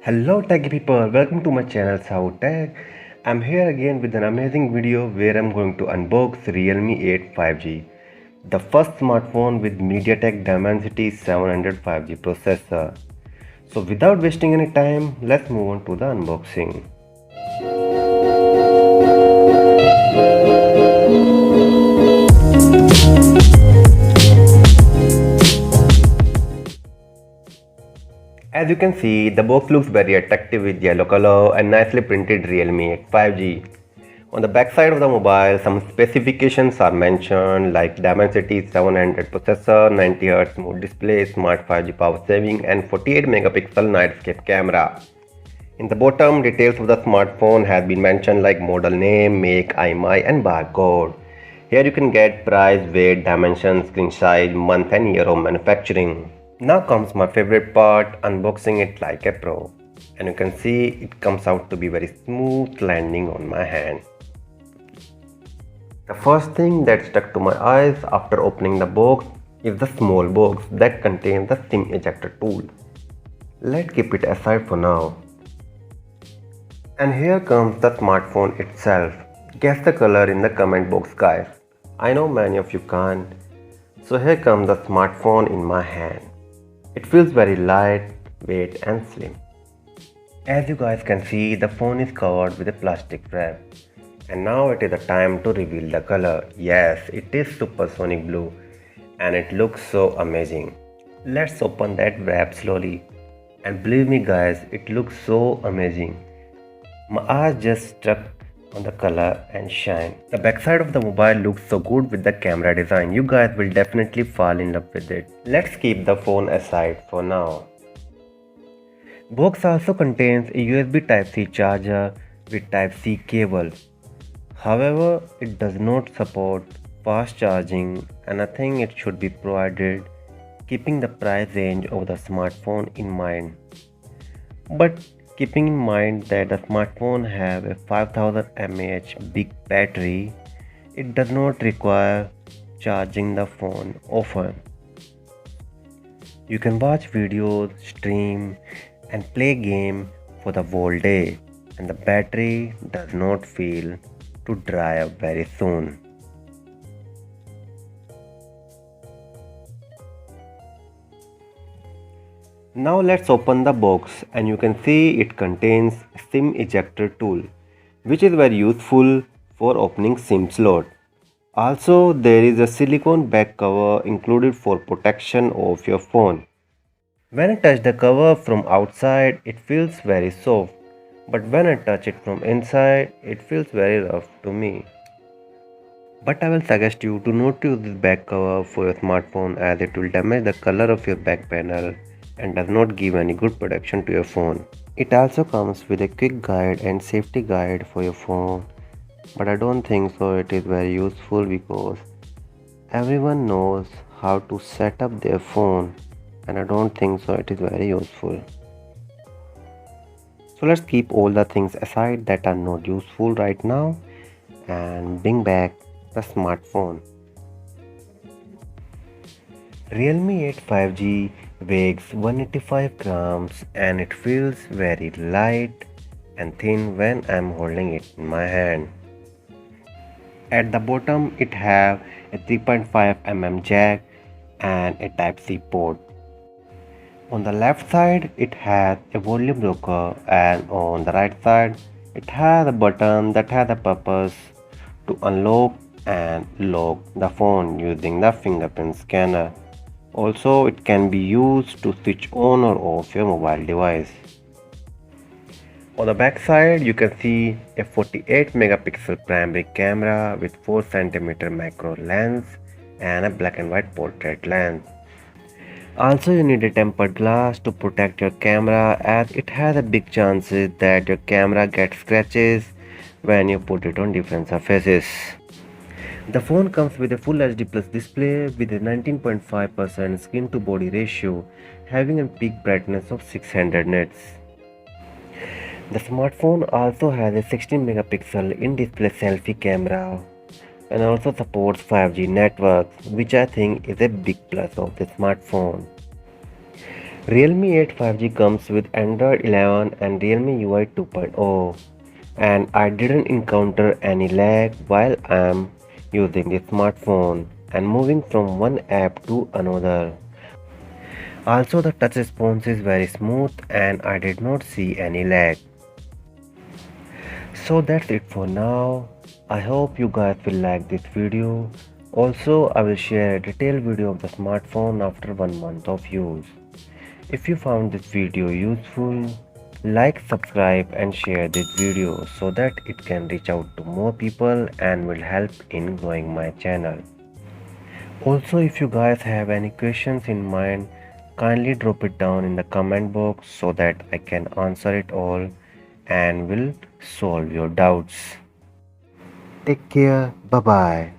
Hello techy people, welcome to my channel Sao Tech. I'm here again with an amazing video where I'm going to unbox Realme 8 5G, the first smartphone with Mediatek Dimensity 700 5G processor. So without wasting any time, let's move on to the unboxing. As you can see, the box looks very attractive with yellow color and nicely printed Realme 8 5G. On the back side of the mobile, some specifications are mentioned like Dimensity 700 processor, 90Hz smooth display, smart 5G power saving and 48 megapixel Nightscape camera. In the bottom, details of the smartphone have been mentioned like model name, make, IMEI and barcode. Here you can get price, weight, dimensions, screen size, month and year of manufacturing. Now comes my favorite part, unboxing it like a pro. And you can see it comes out to be very smooth landing on my hand. The first thing that stuck to my eyes after opening the box is the small box that contains the SIM ejector tool. Let's keep it aside for now. And here comes the smartphone itself. Guess the color in the comment box guys. I know many of you can't. So here comes the smartphone in my hand. It feels very light, weight and slim. As you guys can see, the phone is covered with a plastic wrap. And now it is the time to reveal the color. Yes, it is supersonic blue and it looks so amazing. Let's open that wrap slowly. And believe me guys, it looks so amazing. My eyes just stuck on the color and shine. The backside of the mobile looks so good with the camera design. You guys will definitely fall in love with it. Let's keep the phone aside for now. Box also contains a USB Type-C charger with Type-C cable. However, it does not support fast charging and I think it should be provided keeping the price range of the smartphone in mind. But keeping in mind that the smartphone have a 5000 mAh big battery, it does not require charging the phone often. You can watch videos, stream and play game for the whole day and the battery does not feel to dry up very soon. Now let's open the box and you can see it contains SIM ejector tool which is very useful for opening SIM slot. Also there is a silicone back cover included for protection of your phone. When I touch the cover from outside it feels very soft, but when I touch it from inside it feels very rough to me. But I will suggest you to not use this back cover for your smartphone as it will damage the color of your back panel and does not give any good protection to your phone. It also comes with a quick guide and safety guide for your phone, but I don't think so it is very useful because everyone knows how to set up their phone and I don't think so it is very useful. So let's keep all the things aside that are not useful right now and bring back the smartphone. Realme 8 5G weighs 185 grams and it feels very light and thin when I'm holding it in my hand. At the bottom it have a 3.5 mm jack and a Type-C port. On the left side it has a volume rocker and on the right side it has a button that has the purpose to unlock and lock the phone using the fingerprint scanner. Also, it can be used to switch on or off your mobile device. On the back side, you can see a 48 megapixel primary camera with 4 cm macro lens and a black and white portrait lens. Also, you need a tempered glass to protect your camera as it has a big chances that your camera gets scratches when you put it on different surfaces. The phone comes with a Full HD Plus display with a 19.5% screen to body ratio, having a peak brightness of 600 nits. The smartphone also has a 16 megapixel in-display selfie camera and also supports 5G network, which I think is a big plus of the smartphone. Realme 8 5G comes with Android 11 and Realme UI 2.0, and I didn't encounter any lag while I'm using the smartphone and moving from one app to another. Also, the touch response is very smooth and I did not see any lag. So that's it for now. I hope you guys will like this video. Also, I will share a detailed video of the smartphone after 1 month of use. If you found this video useful, like, subscribe and share this video so that it can reach out to more people and will help in growing my channel. Also, if you guys have any questions in mind, kindly drop it down in the comment box so that I can answer it all and will solve your doubts. Take care. Bye bye.